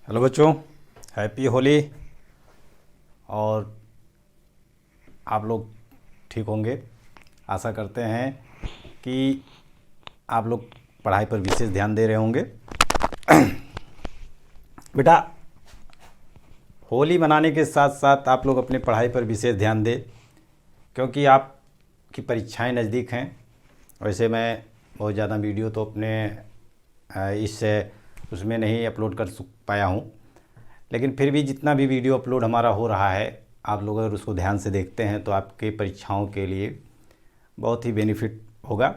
Hello बच्चों, happy Holi. और आप लोग ठीक होंगे, आशा करते हैं कि आप लोग पढ़ाई पर विशेष ध्यान दे रहे होंगे। बेटा, होली मनाने के साथ साथ आप लोग अपने पढ़ाई पर विशेष ध्यान दें, क्योंकि आपकी परीक्षाएं नज़दीक हैं। वैसे मैं बहुत ज़्यादा वीडियो तो अपने इस उसमें नहीं अपलोड कर पाया हूँ, लेकिन फिर भी जितना भी वीडियो अपलोड हमारा हो रहा है, आप लोग अगर उसको ध्यान से देखते हैं तो आपके परीक्षाओं के लिए बहुत ही बेनिफिट होगा।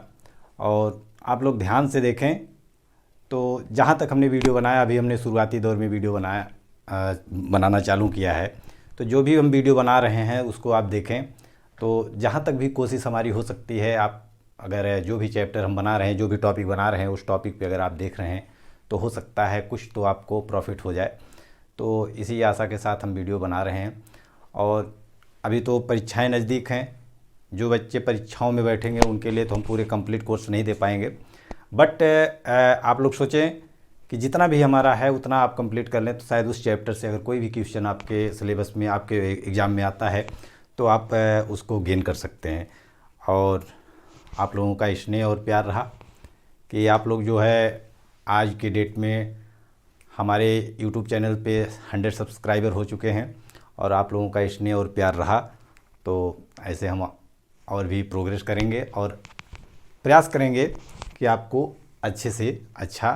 और आप लोग ध्यान से देखें तो जहाँ तक हमने वीडियो बनाया, अभी हमने शुरुआती दौर में वीडियो बनाना चालू किया है, तो जो भी हम वीडियो बना रहे हैं उसको आप देखें। तो जहाँ तक भी कोशिश हमारी हो सकती है, आप अगर जो भी चैप्टर हम बना रहे हैं, जो भी टॉपिक बना रहे हैं, उस टॉपिक पे अगर आप देख रहे हैं तो हो सकता है कुछ तो आपको प्रॉफिट हो जाए। तो इसी आशा के साथ हम वीडियो बना रहे हैं। और अभी तो परीक्षाएं नज़दीक हैं, जो बच्चे परीक्षाओं में बैठेंगे उनके लिए तो हम पूरे कंप्लीट कोर्स नहीं दे पाएंगे, बट आप लोग सोचें कि जितना भी हमारा है उतना आप कंप्लीट कर लें, तो शायद उस चैप्टर से अगर कोई भी क्वेश्चन आपके सिलेबस में, आपके एग्ज़ाम में आता है तो आप उसको गेन कर सकते हैं। और आप लोगों का स्नेह और प्यार रहा कि आप लोग जो है आज के डेट में हमारे YouTube चैनल पे 100 सब्सक्राइबर हो चुके हैं, और आप लोगों का स्नेह और प्यार रहा तो ऐसे हम और भी प्रोग्रेस करेंगे और प्रयास करेंगे कि आपको अच्छे से अच्छा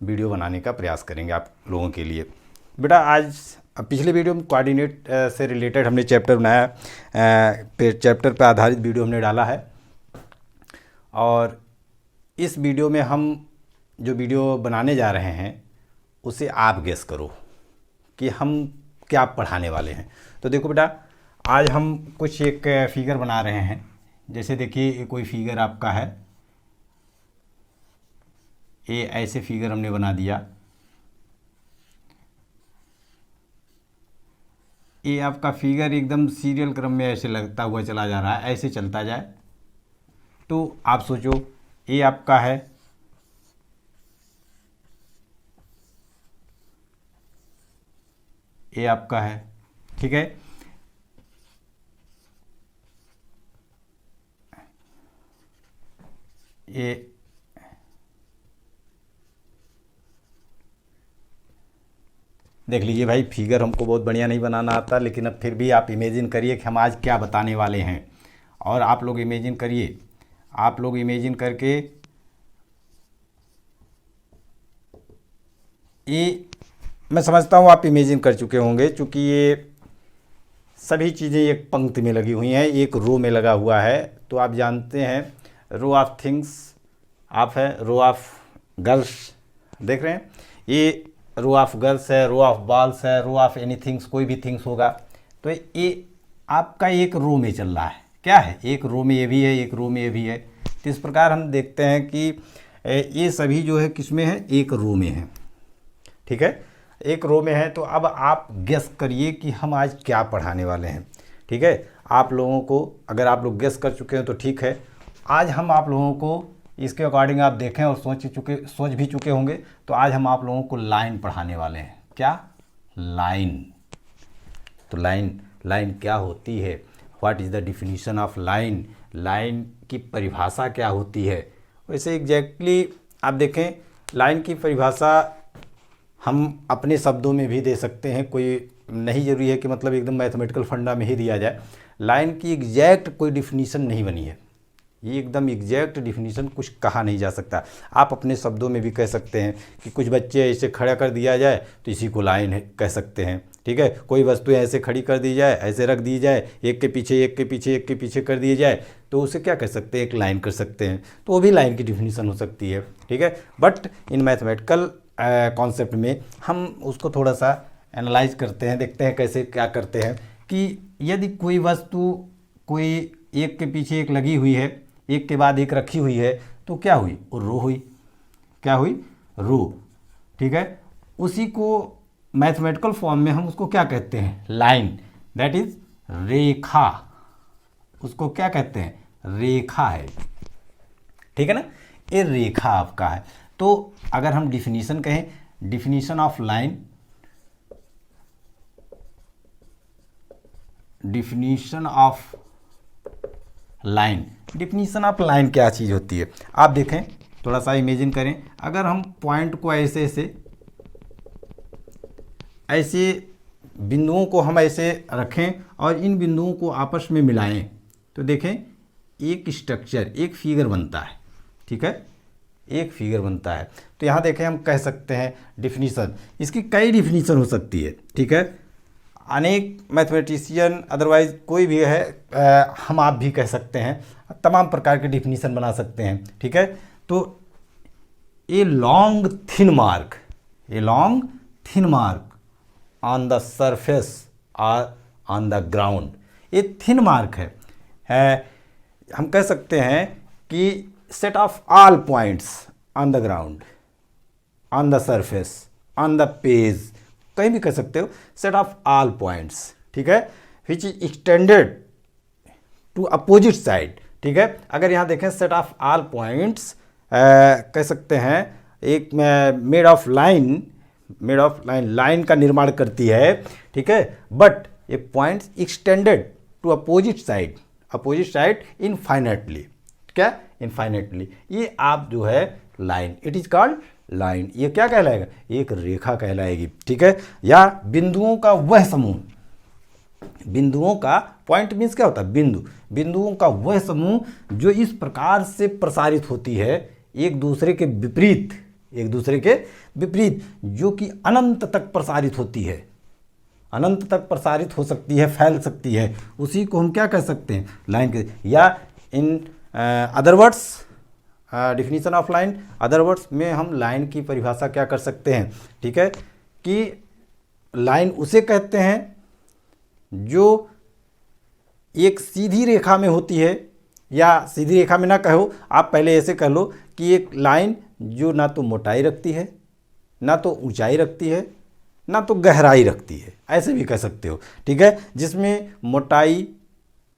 वीडियो बनाने का प्रयास करेंगे आप लोगों के लिए। बेटा, आज पिछले वीडियो में कोऑर्डिनेट से रिलेटेड हमने चैप्टर बनाया, चैप्टर पर आधारित वीडियो हमने डाला है। और इस वीडियो में हम जो वीडियो बनाने जा रहे हैं उसे आप गेस करो कि हम क्या पढ़ाने वाले हैं। तो देखो बेटा, आज हम कुछ एक फिगर बना रहे हैं। जैसे देखिए, ये कोई फिगर आपका है, ये ऐसे फिगर हमने बना दिया। ये आपका फिगर एकदम सीरियल क्रम में ऐसे लगता हुआ चला जा रहा है, ऐसे चलता जाए। तो आप सोचो, ये आपका है, ये आपका है, ठीक है। ये देख लीजिए भाई, फिगर हमको बहुत बढ़िया नहीं बनाना आता, लेकिन अब फिर भी आप इमेजिन करिए कि हम आज क्या बताने वाले हैं। और आप लोग इमेजिन करिए, आप लोग इमेजिन करके ये, मैं समझता हूँ आप इमेजिन कर चुके होंगे, क्योंकि ये सभी चीज़ें एक पंक्ति में लगी हुई हैं, एक रो में लगा हुआ है। तो आप जानते हैं रो ऑफ थिंग्स, आप है रो ऑफ गर्ल्स, देख रहे हैं, ये रो ऑफ गर्ल्स है, रो ऑफ बॉल्स है, रो ऑफ एनी थिंग्स, कोई भी थिंग्स होगा। तो ये आपका एक रो में चल रहा है, क्या है, एक रो में ये भी है, एक रो में ये भी है। तो इस प्रकार हम देखते हैं कि ये सभी जो है किस में है, एक रो में है, ठीक है, एक रो में है। तो अब आप गेस करिए कि हम आज क्या पढ़ाने वाले हैं, ठीक है। आप लोगों को, अगर आप लोग गेस कर चुके हैं तो ठीक है, आज हम आप लोगों को इसके अकॉर्डिंग आप देखें और सोच भी चुके होंगे, तो आज हम आप लोगों को लाइन पढ़ाने वाले हैं। क्या? लाइन। तो लाइन क्या होती है, what is the definition of line, line की परिभाषा क्या होती है। वैसे एग्जैक्टली आप देखें, लाइन की परिभाषा हम अपने शब्दों में भी दे सकते हैं, कोई नहीं ज़रूरी है कि मतलब एकदम मैथमेटिकल फंडा में ही दिया जाए। लाइन की एग्जैक्ट कोई डिफिनीशन नहीं बनी है, ये एकदम एग्जैक्ट डिफिनीशन कुछ कहा नहीं जा सकता। आप अपने शब्दों में भी कह सकते हैं कि कुछ बच्चे ऐसे खड़ा कर दिया जाए तो इसी को लाइन कह सकते हैं, ठीक है। कोई वस्तुएं ऐसे खड़ी कर दी जाए, ऐसे रख दी जाए, एक के पीछे एक के पीछे एक के पीछे कर दिए जाए, तो उसे क्या कर सकते हैं, एक लाइन कर सकते हैं। तो वो भी लाइन की डिफिनीशन हो सकती है, ठीक है। बट इन मैथमेटिकल कॉन्सेप्ट में हम उसको थोड़ा सा एनालाइज करते हैं, देखते हैं कैसे क्या करते हैं कि यदि कोई वस्तु कोई एक के पीछे एक लगी हुई है, एक के बाद एक रखी हुई है, तो क्या हुई, वो रो हुई, क्या हुई, रो, ठीक है। उसी को मैथमेटिकल फॉर्म में हम उसको क्या कहते हैं, लाइन, दैट इज रेखा, उसको क्या कहते हैं, रेखा है, ठीक है ना, ये रेखा आपका है। तो अगर हम डिफिनीशन कहें, definition of line, definition of line. Definition of line क्या चीज़ होती है? आप देखें, थोड़ा सा इमेजिन करें, अगर हम पॉइंट को ऐसे ऐसे बिंदुओं को हम ऐसे रखें और इन बिंदुओं को आपस में मिलाएं, तो देखें एक स्ट्रक्चर, एक फिगर बनता है। ठीक है, एक फिगर बनता है। तो यहाँ देखें, हम कह सकते हैं डिफिनीशन, इसकी कई डिफिनीशन हो सकती है। ठीक है, अनेक मैथमेटिशियन अदरवाइज कोई भी है, हम आप भी कह सकते हैं, तमाम प्रकार के डिफिनीशन बना सकते हैं। ठीक है, तो a long thin mark on the surface और ऑन द ग्राउंड, ये थिन मार्क है। हम कह सकते हैं कि set of all points on the ground, on the surface, on the page, कहीं भी कह सकते हो, सेट ऑफ ऑल पॉइंट्स। ठीक है, which is extended to opposite side. ठीक है, अगर यहाँ देखें सेट ऑफ ऑल पॉइंट्स कह सकते हैं, एक मेड ऑफ लाइन लाइन का निर्माण करती है। ठीक है, बट ये points extended to opposite side infinitely. क्या? इनफाइनेटली। ये आप जो है line, it is called line. ये क्या कहलाएगा? एक रेखा कहलाएगी। ठीक है, या बिंदुओं का वह समूह, बिंदुओं का, पॉइंट मीन्स क्या होता है? बिंदुओं का वह समूह जो इस प्रकार से प्रसारित होती है एक दूसरे के विपरीत, जो कि अनंत तक प्रसारित होती है, अनंत तक प्रसारित हो सकती है, फैल सकती है, उसी को हम क्या कह सकते हैं? लाइन के। या in other words, definition of line, other words में हम लाइन की परिभाषा क्या कर सकते हैं? ठीक है, कि लाइन उसे कहते हैं जो एक सीधी रेखा में होती है, या सीधी रेखा में ना कहो, आप पहले ऐसे कह लो कि एक लाइन जो ना तो मोटाई रखती है, ना तो ऊंचाई रखती है, ना तो गहराई रखती है, ऐसे भी कह सकते हो। ठीक है, जिसमें मोटाई,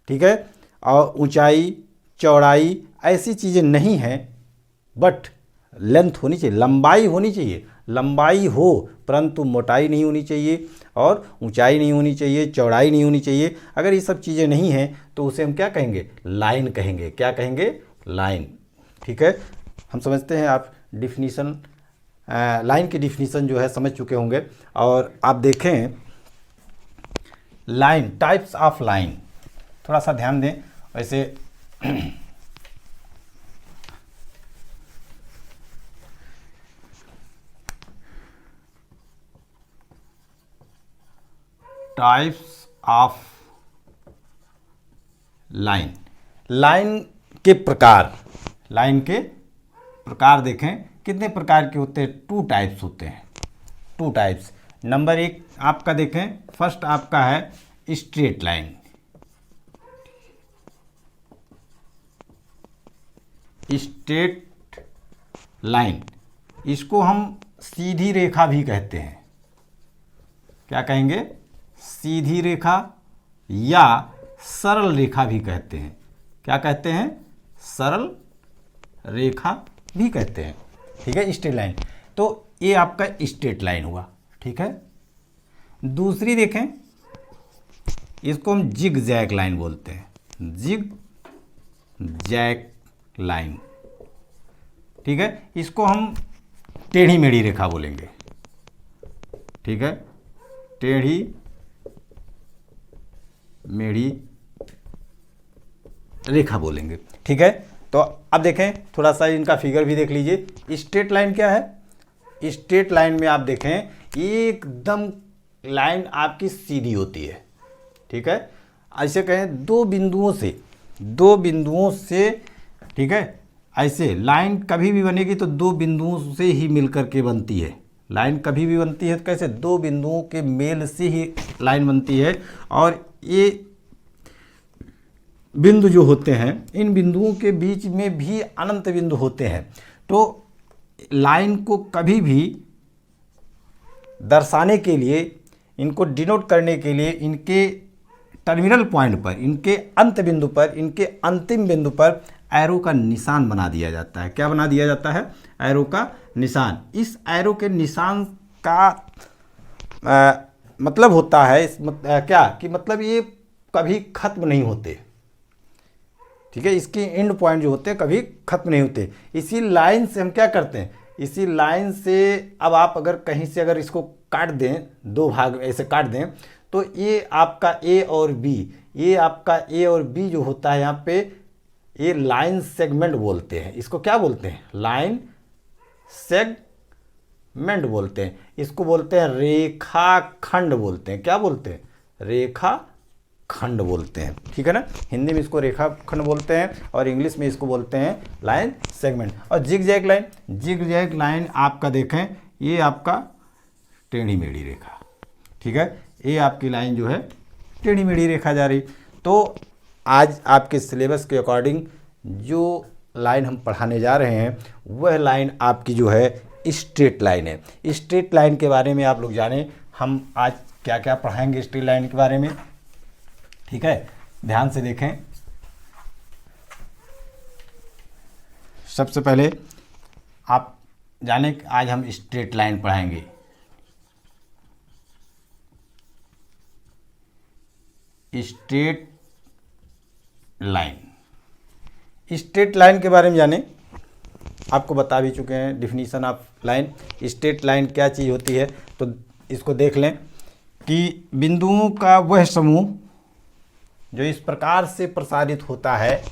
ठीक है, और ऊंचाई, चौड़ाई ऐसी चीज़ें नहीं हैं, बट लेंथ होनी चाहिए, लंबाई होनी चाहिए। लंबाई हो परंतु मोटाई नहीं होनी चाहिए, और ऊंचाई नहीं होनी चाहिए, चौड़ाई नहीं होनी चाहिए। अगर ये सब चीज़ें नहीं हैं तो उसे हम क्या कहेंगे? लाइन कहेंगे। क्या कहेंगे? लाइन। ठीक है, हम समझते हैं आप डिफिनीशन, लाइन की डिफिनीशन जो है समझ चुके होंगे। और आप देखें लाइन, टाइप्स ऑफ लाइन, थोड़ा सा ध्यान दें। वैसे टाइप्स ऑफ लाइन, लाइन के प्रकार देखें कितने प्रकार के होते हैं? 2 टाइप्स होते हैं, 2 टाइप्स। नंबर 1 आपका देखें, फर्स्ट आपका है स्ट्रेट लाइन। स्ट्रेट लाइन, इसको हम सीधी रेखा भी कहते हैं। क्या कहेंगे? सीधी रेखा या सरल रेखा भी कहते हैं। क्या कहते हैं? सरल रेखा भी कहते हैं। ठीक है, स्ट्रेट लाइन। तो ये आपका स्ट्रेट लाइन हुआ। ठीक है, दूसरी देखें, इसको हम जिग जैग लाइन बोलते हैं, जिग जैग लाइन। ठीक है, इसको हम टेढ़ी मेढ़ी रेखा बोलेंगे। ठीक है, टेढ़ी मेढ़ी रेखा बोलेंगे। ठीक है, तो अब देखें, थोड़ा सा इनका फिगर भी देख लीजिए। स्ट्रेट लाइन क्या है? स्ट्रेट लाइन में आप देखें एकदम लाइन आपकी सीधी होती है। ठीक है, ऐसे कहें दो बिंदुओं से, ठीक है, ऐसे लाइन कभी भी बनेगी तो 2 बिंदुओं से ही मिलकर के बनती है। लाइन कभी भी बनती है तो कैसे? 2 बिंदुओं के मेल से ही लाइन बनती है। और ये बिंदु जो होते हैं, इन बिंदुओं के बीच में भी अनंत बिंदु होते हैं। तो लाइन को कभी भी दर्शाने के लिए, इनको डिनोट करने के लिए, इनके टर्मिनल पॉइंट पर, इनके अंत बिंदु पर, इनके अंतिम बिंदु पर एरो का निशान बना दिया जाता है। क्या बना दिया जाता है? एरो का निशान। इस एरो के निशान का मतलब होता है क्या कि मतलब ये कभी खत्म नहीं होते, ठीक है, इसके एंड पॉइंट जो होते हैं कभी खत्म नहीं होते। इसी लाइन से हम क्या करते हैं, इसी लाइन से अब आप अगर कहीं से अगर इसको काट दें, दो भाग ऐसे काट दें, तो ये आपका ए और बी, ये आपका ए और बी जो होता है यहाँ पे, ये लाइन सेगमेंट बोलते हैं। इसको क्या बोलते हैं, लाइन सेगमेंट बोलते हैं। इसको बोलते हैं रेखाखंड बोलते हैं। क्या बोलते हैं, रेखा खंड बोलते हैं, ठीक है ना। हिंदी में इसको रेखा खंड बोलते हैं और इंग्लिश में इसको बोलते हैं लाइन सेगमेंट। और zigzag line, zigzag line आपका देखें, ये आपका टेढ़ी मेढ़ी रेखा, ठीक है, ये आपकी लाइन जो है टेढ़ी मेढ़ी रेखा जा रही। तो आज आपके सिलेबस के अकॉर्डिंग जो लाइन हम पढ़ाने जा रहे हैं वह लाइन आपकी जो है स्ट्रेट लाइन है। स्ट्रेट लाइन के बारे में आप लोग जानें, हम आज क्या क्या पढ़ाएंगे स्ट्रेट लाइन के बारे में, ठीक है, ध्यान से देखें। सबसे पहले आप जाने कि आज हम स्ट्रेट लाइन पढ़ाएंगे। स्ट्रेट लाइन, स्ट्रेट लाइन के बारे में जाने, आपको बता भी चुके हैं definition of line. Straight line क्या चीज़ होती है, तो इसको देख लें कि बिंदुओं का वह समूह जो इस प्रकार से प्रसारित होता है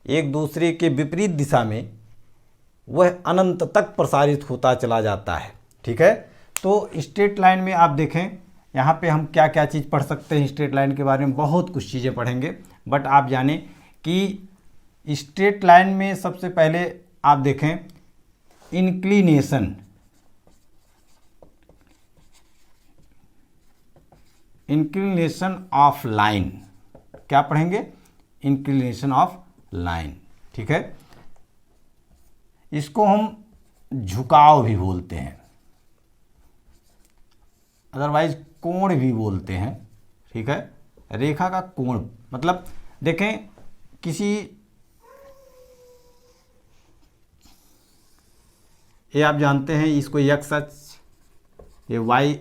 एक दूसरे के विपरीत दिशा में, वह अनंत तक प्रसारित होता चला जाता है, ठीक है। तो स्ट्रेट लाइन में आप देखें, यहाँ पे हम क्या क्या चीज़ पढ़ सकते हैं स्ट्रेट लाइन के बारे में, बहुत कुछ चीज़ें पढ़ेंगे। बट आप जानें कि स्ट्रेट लाइन में सबसे पहले आप देखें इंक्लिनेशन, इंक्लिनेशन ऑफ लाइन, क्या पढ़ेंगे, इंक्लिनेशन ऑफ लाइन, ठीक है। इसको हम झुकाव भी बोलते हैं, अदरवाइज कोण भी बोलते हैं, ठीक है। रेखा का कोण मतलब देखें, किसी, ये आप जानते हैं इसको एक्स अक्ष, ये वाई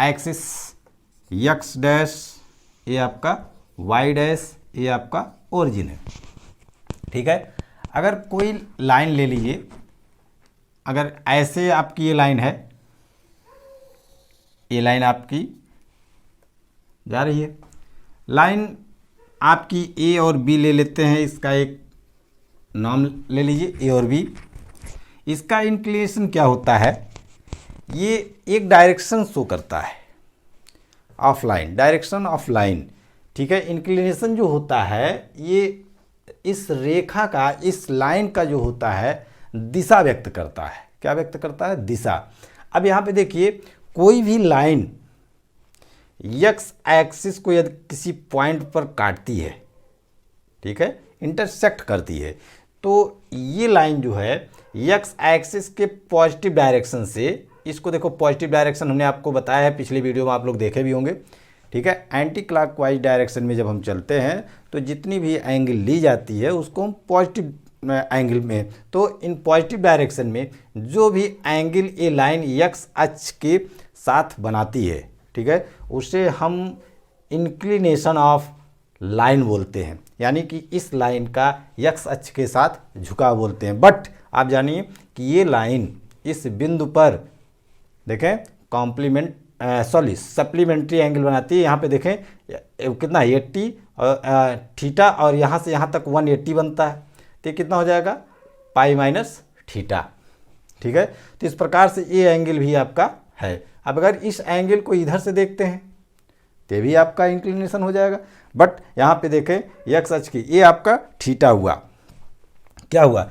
एक्सिस, एक्स डैश ये आपका वाई डैश, ये आपका ओरिजिन है, ठीक है। अगर कोई लाइन ले लीजिए, अगर ऐसे आपकी ये लाइन है, ये लाइन आपकी जा रही है, लाइन आपकी ए और बी ले लेते हैं, इसका एक नाम ले लीजिए ए और बी। इसका इंक्लिनेशन क्या होता है, ये एक डायरेक्शन शो करता है of line, direction of line, ठीक है। इंक्लिनेशन जो होता है ये इस रेखा का, इस लाइन का जो होता है दिशा व्यक्त करता है। क्या व्यक्त करता है, दिशा। अब यहाँ पे देखिए, कोई भी लाइन एक्स एक्सिस को यदि किसी पॉइंट पर काटती है, ठीक है, इंटरसेक्ट करती है, तो ये लाइन जो है एक्स एक्सिस के पॉजिटिव डायरेक्शन से, इसको देखो पॉजिटिव डायरेक्शन हमने आपको बताया है पिछली वीडियो में, आप लोग देखे भी होंगे, ठीक है। एंटी क्लॉकवाइज डायरेक्शन में जब हम चलते हैं तो जितनी भी एंगल ली जाती है उसको हम पॉजिटिव एंगल में, तो इन पॉजिटिव डायरेक्शन में जो भी एंगल ये लाइन एक्स अक्ष के साथ बनाती है, ठीक है, उसे हम इंक्लिनेशन ऑफ लाइन बोलते हैं, यानी कि इस लाइन का एक्स अक्ष के साथ झुकाव बोलते हैं। बट आप जानिए कि ये लाइन इस बिंदु पर देखें सप्लीमेंट्री एंगल बनाती है। यहाँ पे देखें कितना 80 और थीटा, और यहाँ से यहाँ तक 180 बनता है, तो कितना हो जाएगा पाई माइनस थीटा, ठीक है। तो इस प्रकार से ये एंगल भी आपका है। अब अगर इस एंगल को इधर से देखते हैं तो भी आपका इंक्लिनेशन हो जाएगा। बट यहाँ पे देखें एक्स अक्ष की, ये आपका थीटा हुआ, क्या हुआ,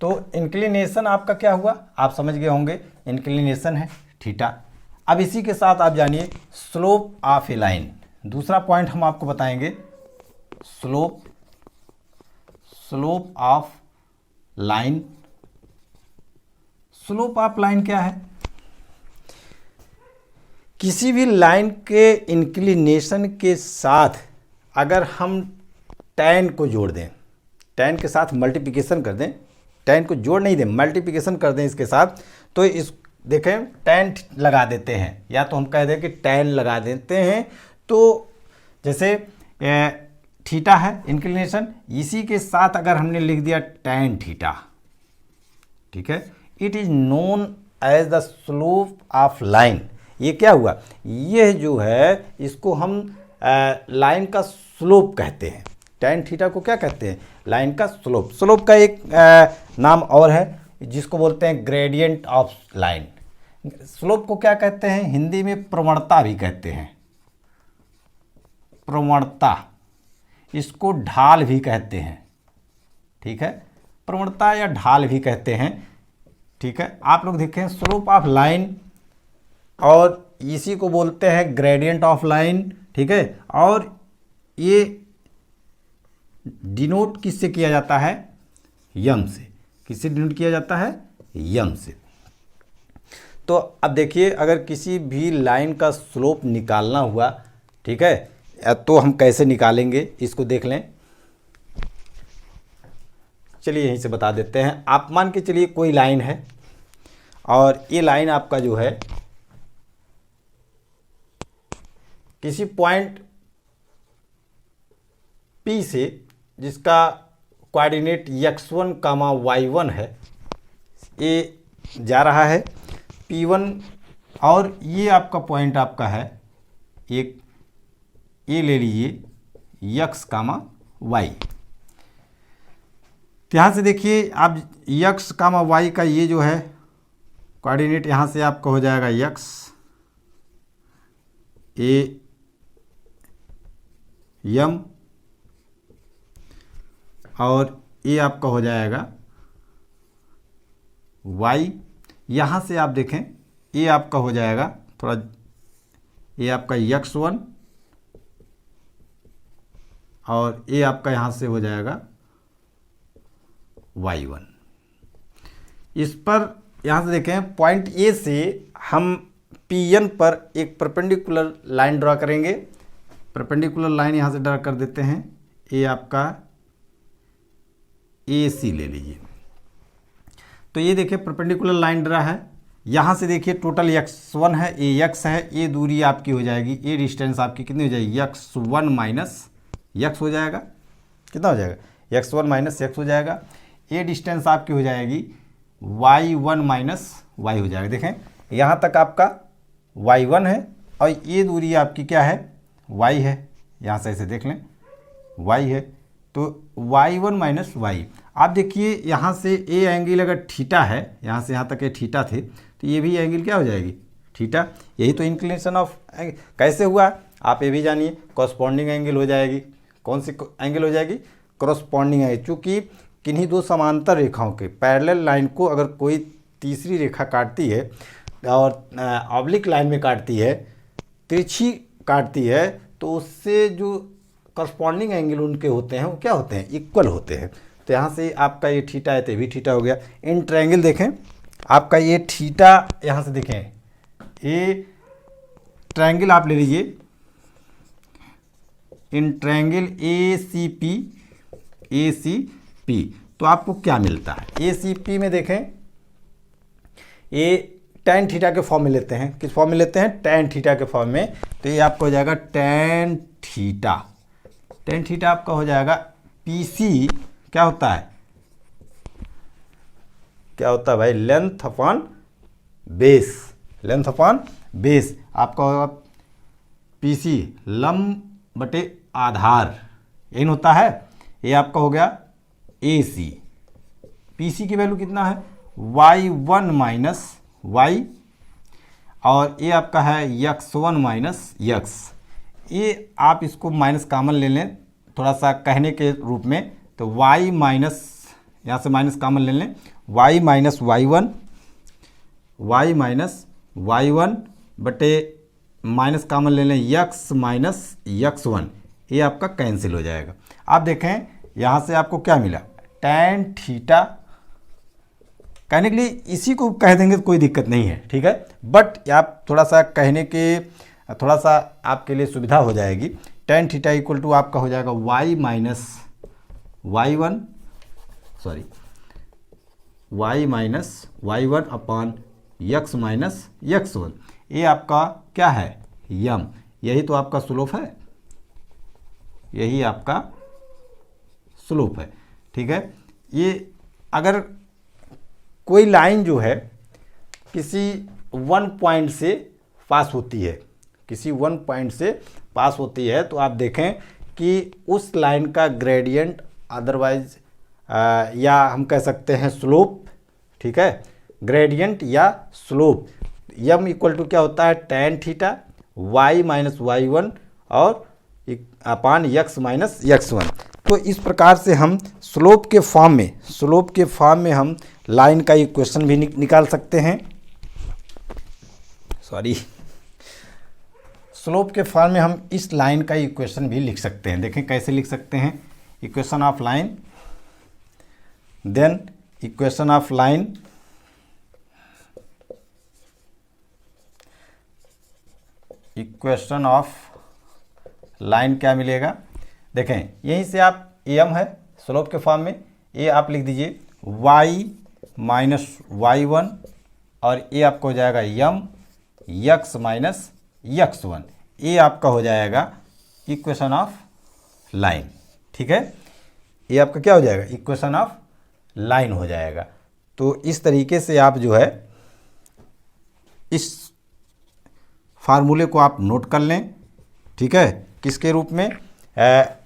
तो इंक्लिनेशन आपका क्या हुआ, आप समझ गए होंगे, इंक्लिनेशन है थीटा। अब इसी के साथ आप जानिए स्लोप ऑफ ए लाइन, दूसरा पॉइंट हम आपको बताएंगे, slope of line. Slope of line क्या है, किसी भी लाइन के इंक्लिनेशन के साथ अगर हम tan को जोड़ दें, tan के साथ मल्टीप्लिकेशन कर दें, tan को जोड़ नहीं दें, मल्टीप्लिकेशन कर दें इसके साथ, तो इस देखें tan लगा देते हैं, या तो हम कह दें कि tan लगा देते हैं। तो जैसे थीटा है इंक्लिनेशन, इसी के साथ अगर हमने लिख दिया tan थीटा, ठीक है, it is known as the slope of line. ये क्या हुआ, यह जो है इसको हम लाइन का स्लोप कहते हैं। tan थीटा को क्या कहते हैं, लाइन का स्लोप। स्लोप का एक नाम और है जिसको बोलते हैं ग्रेडियंट ऑफ लाइन। स्लोप को क्या कहते हैं, हिंदी में प्रवणता भी कहते हैं, प्रवणता, इसको ढाल भी कहते हैं, ठीक है, प्रवणता या ढाल भी कहते हैं, ठीक है। आप लोग देखें स्लोप ऑफ लाइन और इसी को बोलते हैं ग्रेडियंट ऑफ लाइन, ठीक है। और ये डिनोट किससे किया जाता है, यम से। किससे डिनोट किया जाता है, यम से। तो अब देखिए अगर किसी भी लाइन का स्लोप निकालना हुआ, ठीक है, तो हम कैसे निकालेंगे इसको देख लें। चलिए यहीं से बता देते हैं। आप मान के चलिए कोई लाइन है और ये लाइन आपका जो है किसी पॉइंट P से, जिसका कोऑर्डिनेट x1, y1 है, ये जा रहा है P1 और ये आपका पॉइंट आपका है एक, ये ले लीजिए x, y। तो यहाँ से देखिए आप x, y का ये जो है कोऑर्डिनेट यहाँ से आपका हो जाएगा x, ए यम, और ये आपका हो जाएगा y। यहाँ से आप देखें ये आपका हो जाएगा थोड़ा, ये आपका x1 और ये आपका यहाँ से हो जाएगा y1। इस पर यहाँ से देखें पॉइंट A से हम Pn पर एक परपेंडिकुलर लाइन ड्रा करेंगे। परपेंडिकुलर लाइन यहाँ से ड्रा कर देते हैं। ये आपका AC ले लीजिए। तो ये देखिए परपेंडिकुलर लाइन ड्रा है। यहाँ से देखिए टोटल x1 है, ये x है, ये दूरी आपकी हो जाएगी, ये डिस्टेंस आपकी कितनी हो जाएगी, x1 माइनस x हो जाएगा। कितना हो जाएगा, x1 माइनस x हो जाएगा। ये डिस्टेंस आपकी हो जाएगी y1 माइनस y हो जाएगा। देखें यहाँ तक आपका y1 है और ये दूरी आपकी क्या है, y है। यहाँ से ऐसे देख लें y है, तो y1 माइनस y। आप देखिए यहाँ से ए एंगल अगर थीटा है, यहाँ से यहाँ तक ये थीटा थे, तो ये भी एंगल क्या हो जाएगी, थीटा। यही तो इंक्लिनेशन ऑफ कैसे हुआ आप ये भी जानिए, कॉरस्पॉन्डिंग एंगल हो जाएगी। कौन सी एंगल हो जाएगी, कॉरस्पॉन्डिंग है। चूँकि किन्हीं दो समांतर रेखाओं के पैरेलल लाइन को अगर कोई तीसरी रेखा काटती है और ऑब्लिक लाइन में काटती है, तिरछी काटती है, तो उससे जो कॉरस्पॉन्डिंग एंगल उनके होते हैं वो क्या होते हैं, इक्वल होते हैं। तो यहाँ से आपका ये थीटा है तो भी थीटा हो गया। इन ट्रायंगल देखें आपका ये थीटा, यहाँ से देखें ये ट्रायंगल आप ले लीजिए, इन ट्रायंगल ACP, तो आपको क्या मिलता है, ACP में देखें ये tan थीटा के फॉर्म में लेते हैं। किस फॉर्म में लेते हैं, tan थीटा के फॉर्म में। तो ये आपका हो जाएगा tan थीटा। tan थीटा आपका हो जाएगा PC, क्या होता है, क्या होता है भाई, length upon base. Length upon base आपका होगा PC, लंब बटे आधार, यही होता है। ये आपका हो गया AC। PC की वैल्यू कितना है, y1 माइनस y, और ये आपका है x1 माइनस x। ये आप इसको माइनस कॉमन ले लें थोड़ा सा कहने के रूप में, तो y माइनस, यहाँ से माइनस कॉमन ले लें, y minus y1, y minus y1 बटे माइनस कॉमन ले लें x माइनस x1। ये आपका कैंसिल हो जाएगा। आप देखें यहाँ से आपको क्या मिला, tan थीटा। कहने के लिए इसी को कह देंगे तो कोई दिक्कत नहीं है, ठीक है, बट आप थोड़ा सा कहने के थोड़ा सा आपके लिए सुविधा हो जाएगी। tan थीटा इक्वल टू आपका हो जाएगा y minus y1, sorry y minus y1 upon x minus x1। ये आपका क्या है, यम। यही तो आपका स्लोप है, यही आपका स्लोप है। ठीक है, ये अगर कोई लाइन जो है किसी वन पॉइंट से पास होती है, किसी वन पॉइंट से पास होती है, तो आप देखें कि उस लाइन का ग्रेडियंट अदरवाइज या हम कह सकते हैं स्लोप, ठीक है, ग्रेडियंट या स्लोप यम इक्वल टू क्या होता है, tan theta y minus y1 और अपान x माइनस x1। तो इस प्रकार से हम स्लोप के फॉर्म में हम लाइन का इक्वेशन भी निकाल सकते हैं। स्लोप के फॉर्म में हम इस लाइन का इक्वेशन भी लिख सकते हैं। देखें कैसे लिख सकते हैं, equation of line, then equation of line equation of line क्या मिलेगा, देखें यहीं से आप एम है स्लोप के फॉर्म में, ये आप लिख दीजिए y माइनस y1 और ये आपका हो जाएगा यम x माइनस x1, ये आपका हो जाएगा इक्वेशन ऑफ लाइन। ठीक है, ये आपका क्या हो जाएगा, इक्वेशन ऑफ लाइन हो जाएगा। तो इस तरीके से आप जो है इस फार्मूले को आप नोट कर लें। ठीक है, किसके रूप में,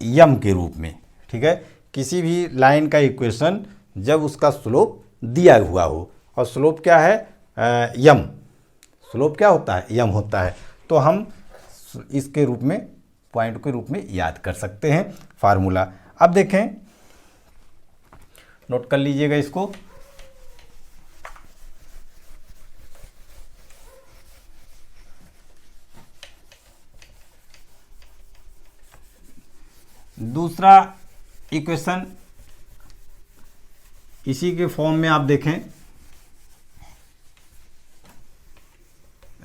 यम के रूप में। ठीक है, किसी भी लाइन का इक्वेशन जब उसका स्लोप दिया हुआ हो, और स्लोप क्या है, यम, स्लोप क्या होता है, यम होता है, तो हम इसके रूप में, पॉइंट के रूप में याद कर सकते हैं फार्मूला। अब देखें, नोट कर लीजिएगा इसको, दूसरा इक्वेशन इसी के फॉर्म में आप देखें,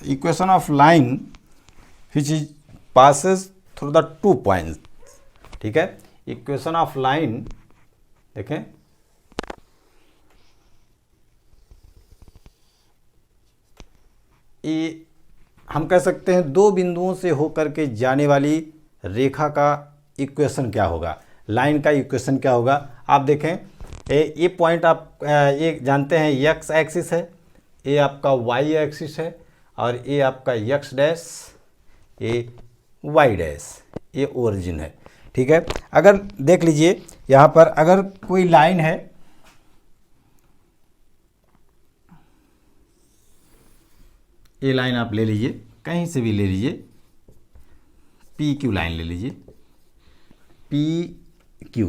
equation of line which is passes through the 2 points. ठीक है, इक्वेशन ऑफ लाइन देखें, ये हम कह सकते हैं 2 बिंदुओं से होकर के जाने वाली रेखा का इक्वेशन क्या होगा, लाइन का इक्वेशन क्या होगा। आप देखें, ये पॉइंट आप ये जानते हैं x एक्सिस है, ये आपका y एक्सिस है, और ये आपका x डैश, ये y डैश, ये ओरिजिन है। ठीक है, अगर देख लीजिए यहाँ पर अगर कोई लाइन है, ये लाइन आप ले लीजिए, कहीं से भी ले लीजिए, PQ लाइन ले लीजिए, PQ,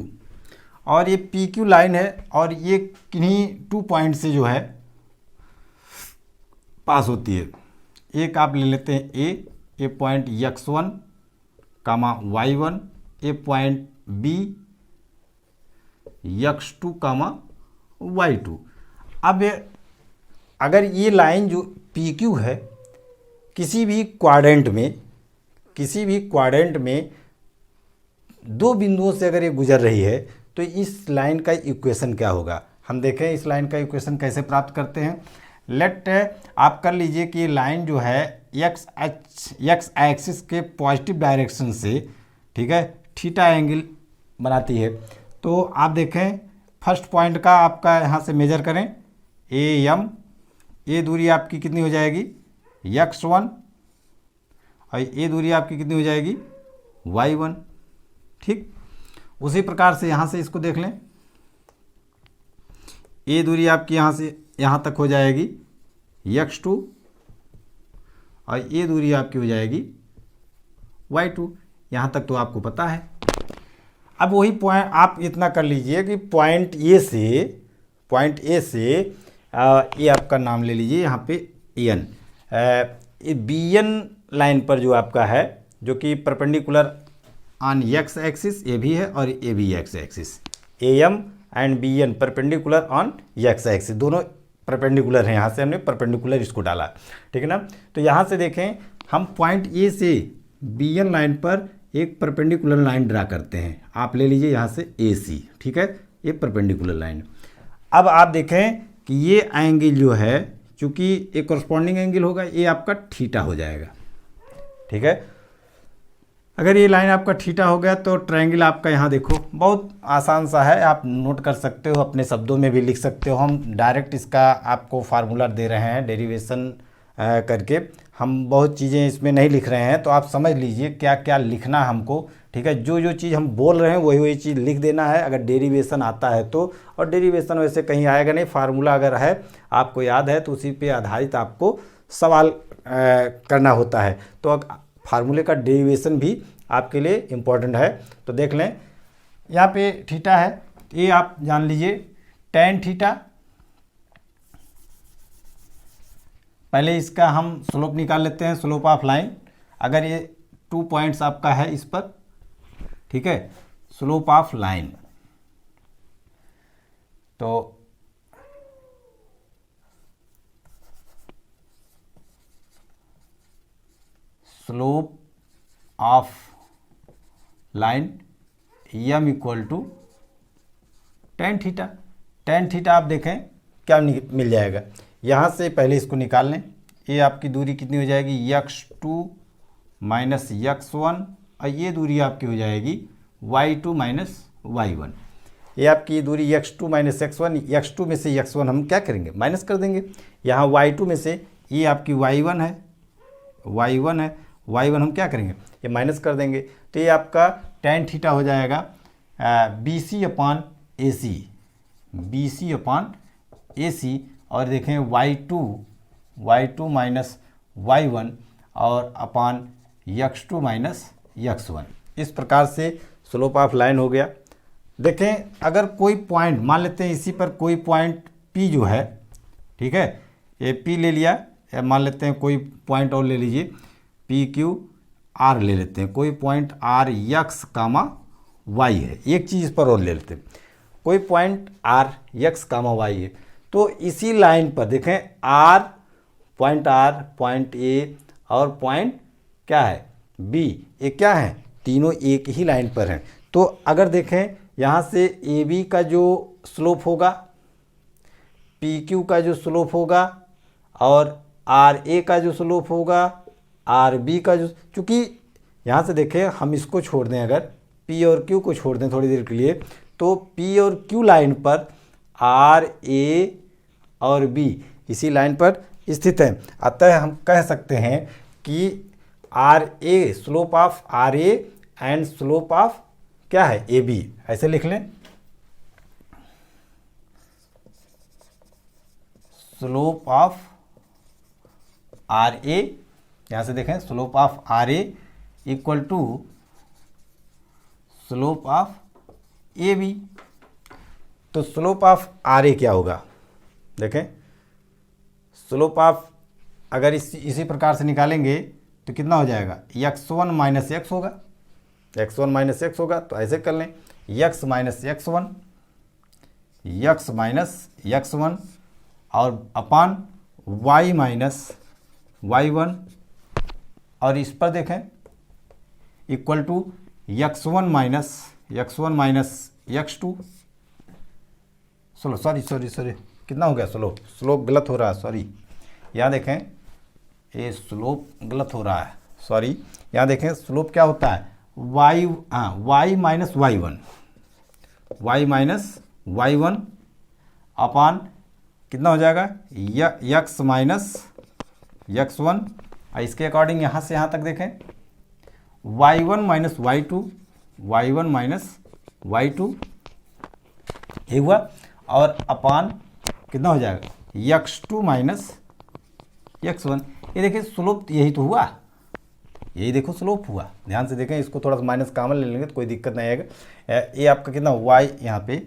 और ये PQ लाइन है, और ये किन्हीं 2 पॉइंट से जो है पास होती है। एक आप ले लेते हैं ये पॉइंट x1 कामा y1, ये point B x2 comma y2। अब अगर ये लाइन जो PQ है किसी भी क्वाड्रेंट में 2 बिंदुओं से अगर ये गुजर रही है, तो इस लाइन का इक्वेशन क्या होगा। हम देखें इस लाइन का इक्वेशन कैसे प्राप्त करते हैं। लेट आप कर लीजिए कि ये लाइन जो है एक्स एक्सिस के पॉजिटिव डायरेक्शन से, ठीक है, थीटा एंगल बनाती है। तो आप देखें फर्स्ट पॉइंट का आपका यहाँ से मेजर करें, AM, ये दूरी आपकी कितनी हो जाएगी, x1, और ये दूरी आपकी कितनी हो जाएगी, y1। ठीक, उसी प्रकार से यहाँ से इसको देख लें, ये दूरी आपकी यहाँ से यहाँ तक हो जाएगी x2, और ये दूरी आपकी हो जाएगी y2। यहाँ तक तो आपको पता है। अब वही पॉइंट आप इतना कर लीजिए कि पॉइंट ए से ये आपका नाम ले लीजिए यहाँ पे एन, ये BN लाइन पर जो आपका है, जो कि परपेंडिकुलर ऑन x एक्सिस, ये भी है, और ये भी x axis, AM and BN perpendicular on x axis, दोनों परपेंडिकुलर हैं। यहाँ से हमने परपेंडिकुलर इसको डाला, ठीक है ना। तो यहाँ से देखें, हम पॉइंट ए से BN लाइन पर एक परपेंडिकुलर लाइन ड्रा करते हैं। आप ले लीजिए यहाँ से AC, ठीक है, ये परपेंडिकुलर लाइन। अब आप देखें कि ये एंगल जो है, चूँकि एक कॉरस्पॉन्डिंग एंगल होगा, ये आपका थीटा हो जाएगा, ठीक है। अगर ये लाइन आपका थीटा हो गया तो ट्रायंगल आपका यहाँ देखो बहुत आसान सा है, आप नोट कर सकते हो, अपने शब्दों में भी लिख सकते हो। हम डायरेक्ट इसका आपको फार्मूला दे रहे हैं डेरिवेशन करके, हम बहुत चीज़ें इसमें नहीं लिख रहे हैं, तो आप समझ लीजिए क्या क्या लिखना है हमको, ठीक है। जो जो चीज़ हम बोल रहे हैं वही वही चीज़ लिख देना है अगर डेरिवेशन आता है तो। और डेरिवेशन वैसे कहीं आएगा नहीं, फार्मूला अगर है आपको याद है तो उसी पे आधारित आपको सवाल करना होता है। तो फार्मूले का डेरिवेशन भी आपके लिए इम्पोर्टेंट है। तो देख लें यहाँ पे थीटा है, ये आप जान लीजिए tan थीटा। पहले इसका हम स्लोप निकाल लेते हैं, स्लोप ऑफ लाइन। अगर ये 2 पॉइंट्स आपका है इस पर, ठीक है, स्लोप ऑफ लाइन, तो slope of line m equal to tan theta. tan theta आप देखें क्या मिल जाएगा, यहाँ से पहले इसको निकाल लें। ये आपकी दूरी कितनी हो जाएगी, x2 माइनस x1, और ये दूरी आपकी हो जाएगी y2 माइनस y1। ये आपकी दूरी x2 माइनस x1, x2 में से x1 हम क्या करेंगे, माइनस कर देंगे। यहाँ y2 में से ये आपकी y1 है, y1 हम क्या करेंगे, ये माइनस कर देंगे। तो ये आपका tan थीटा हो जाएगा BC अपान AC, और देखें y2 माइनस y1 और अपान x2 माइनस x1। इस प्रकार से स्लोप ऑफ लाइन हो गया। देखें अगर कोई पॉइंट मान लेते हैं, इसी पर कोई पॉइंट P जो है, ठीक है, ये P ले लिया, मान लेते हैं कोई पॉइंट और ले लीजिए, PQR ले लेते हैं, कोई पॉइंट R x, y है, एक चीज़ पर और ले लेते हैं, कोई पॉइंट R x, y है। तो इसी लाइन पर देखें पॉइंट A और पॉइंट क्या है B, ये क्या है, तीनों एक ही लाइन पर हैं। तो अगर देखें यहाँ से AB का जो स्लोप होगा, PQ का जो स्लोप होगा, और RA का जो स्लोप होगा, RB का जो, चूँकि यहाँ से देखें हम इसको छोड़ दें, अगर P और Q को छोड़ दें थोड़ी देर के लिए, तो P और Q लाइन पर RA और B इसी लाइन पर स्थित है। अतः हम कह सकते हैं कि RA, slope of RA and slope of क्या है AB, ऐसे लिख लें, स्लोप ऑफ RA, यहाँ से देखें slope of RA equal to slope of AB। तो स्लोप ऑफ RA क्या होगा, देखें स्लोप ऑफ, अगर इसी प्रकार से निकालेंगे तो कितना हो जाएगा, x1 माइनस x होगा, x1 माइनस x होगा। तो ऐसे कर लें, x माइनस x1 और अपान y माइनस y1, और इस पर देखें equal to x1 minus x2। Sorry कितना हो गया, स्लोप गलत हो रहा है, सॉरी, यहाँ देखें ये स्लोप गलत हो रहा है, सॉरी, यहाँ देखें स्लोप क्या होता है, y माइनस y1 अपान कितना हो जाएगा, x माइनस x1। इसके अकॉर्डिंग यहाँ से यहाँ तक देखें y1 माइनस y2 ये हुआ, और अपान कितना हो जाएगा, x2 माइनस x1। ये देखिए स्लोप यही तो हुआ, यही देखो स्लोप हुआ, ध्यान से देखें, इसको थोड़ा सा माइनस कॉमन ले लेंगे तो कोई दिक्कत नहीं आएगा। ये आपका कितना y, यहाँ पे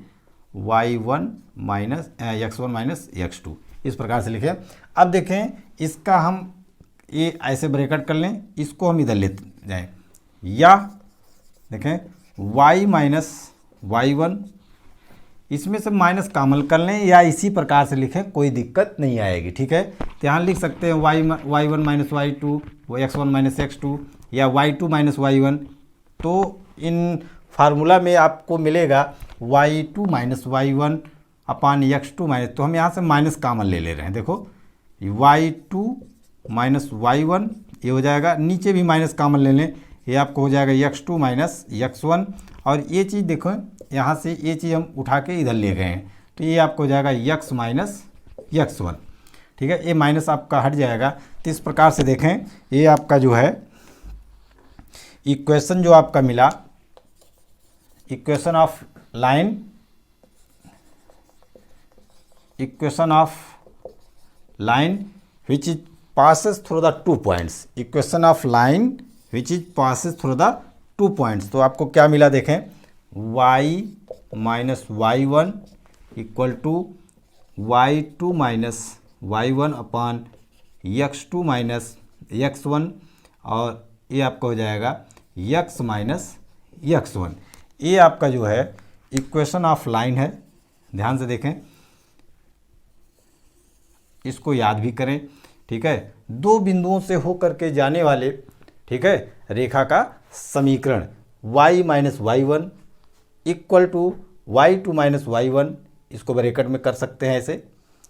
y1 minus x1 minus x2, इस प्रकार से लिखें। अब देखें इसका हम ये ऐसे ब्रैकेट कर लें, इसको हम इधर ले जाएं, या देखें y माइनस y1, इसमें से माइनस कॉमन कर लें, या इसी प्रकार से लिखें, कोई दिक्कत नहीं आएगी, ठीक है। तो यहाँ लिख सकते हैं y1 minus y2, x1 minus x2, या y2 माइनस y1। तो इन फार्मूला में आपको मिलेगा y2 minus y1 upon x2 minus, तो हम यहाँ से माइनस कॉमन ले रहे हैं, देखो y2 माइनस y1 ये हो जाएगा, नीचे भी माइनस कॉमन ले लें, ये आपको हो जाएगा x2 माइनस x1, और ये चीज़ देखो यहाँ से ये चीज़ हम उठा के इधर ले गए हैं, तो ये आपको हो जाएगा x माइनस x1। ठीक है, ये माइनस आपका हट जाएगा। तो इस प्रकार से देखें, ये आपका जो है इक्वेशन जो आपका मिला, equation of line, equation of line which is passes through the 2 points, equation of line which is passes through the 2 points। तो आपको क्या मिला देखें, y minus y1 equal to y2 minus y1 upon x2 minus x1, और ये आपका हो जाएगा x माइनस x1। ये आपका जो है इक्वेशन ऑफ लाइन है। ध्यान से देखें, इसको याद भी करें। ठीक है, दो बिंदुओं से होकर के जाने वाले, ठीक है, रेखा का समीकरण y minus y1 equal to y2 minus y1, इसको ब्रैकेट में कर सकते हैं ऐसे,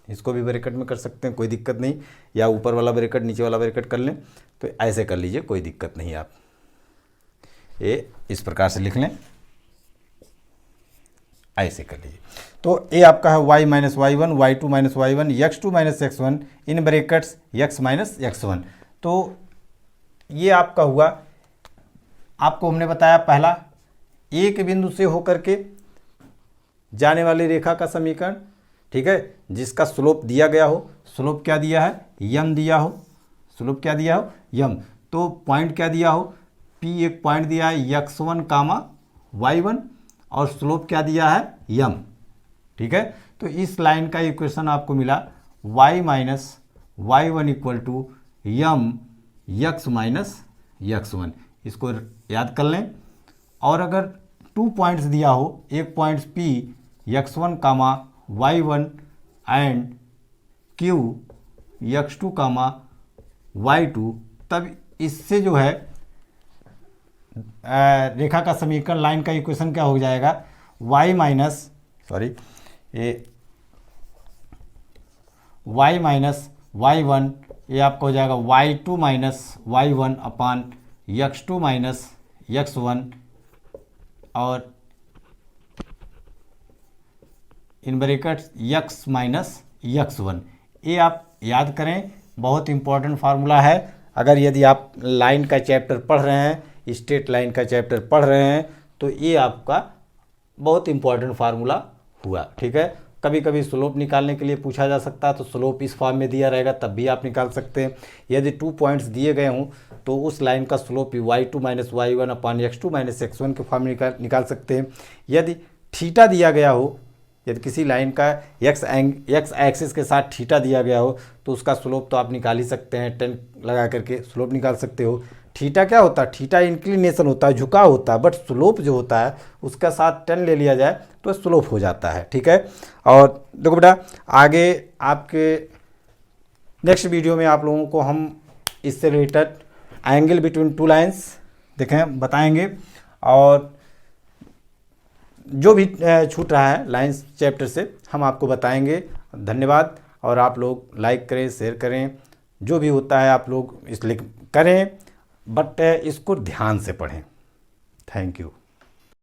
इसको भी ब्रैकेट में कर सकते हैं, कोई दिक्कत नहीं, या ऊपर वाला ब्रैकेट नीचे वाला ब्रैकेट कर लें, तो ऐसे कर लीजिए, कोई दिक्कत नहीं। आप ये इस प्रकार से लिख लें, ऐसे कर लीजिए। तो ये आपका है y minus y1, y2 minus y1, x2 minus x1 in brackets x minus x1। तो ये आपका हुआ, आपको हमने बताया पहला, एक बिंदु से होकर के जाने वाली रेखा का समीकरण, ठीक है, जिसका स्लोप दिया गया हो। स्लोप क्या दिया है, यम दिया हो, स्लोप क्या दिया हो, यम। तो पॉइंट क्या दिया हो, P एक पॉइंट दिया है x1 कामा y1, और स्लोप क्या दिया है, यम। ठीक है, तो इस लाइन का इक्वेशन आपको मिला y minus y1 equal to m x minus x1, इसको याद कर लें। और अगर 2 पॉइंट्स दिया हो, एक point P x1 comma y1 and Q x2 comma y2, तब इससे जो है रेखा का समीकरण, लाइन का इक्वेशन क्या हो जाएगा, y माइनस y1, ये आपका हो जाएगा y2 minus y1 upon x2 minus x1, और in brackets x minus x1। ये आप याद करें, बहुत इंपॉर्टेंट फार्मूला है। अगर यदि आप लाइन का चैप्टर पढ़ रहे हैं, स्ट्रेट लाइन का चैप्टर पढ़ रहे हैं, तो ये आपका बहुत इंपॉर्टेंट फार्मूला हुआ। ठीक है, कभी कभी स्लोप निकालने के लिए पूछा जा सकता है, तो स्लोप इस फॉर्म में दिया रहेगा, तब भी आप निकाल सकते हैं। यदि 2 पॉइंट्स दिए गए हों, तो उस लाइन का slope y2 minus y1 upon x2 minus x1 के फॉर्म में निकाल सकते हैं। यदि थीटा दिया गया हो, यदि किसी लाइन का एक्स एक्सिस के साथ थीटा दिया गया हो, तो उसका स्लोप तो आप निकाल ही सकते हैं, 10 लगा करके स्लोप निकाल सकते हो। थीटा क्या होता है, थीटा इंक्लिनेशन होता है, झुकाव होता है, बट स्लोप जो होता है उसका साथ 10 ले लिया जाए तो स्लोप हो जाता है। ठीक है, और देखो बेटा, आगे आपके नेक्स्ट वीडियो में आप लोगों को हम इससे रिलेटेड एंगल बिटवीन 2 लाइन्स देखें बताएंगे, और जो भी छूट रहा है लाइन्स चैप्टर से हम आपको बताएंगे। धन्यवाद, और आप लोग लाइक करें, शेयर करें, जो भी होता है आप लोग इसलिए करें, बट इसको ध्यान से पढ़ें। Thank you.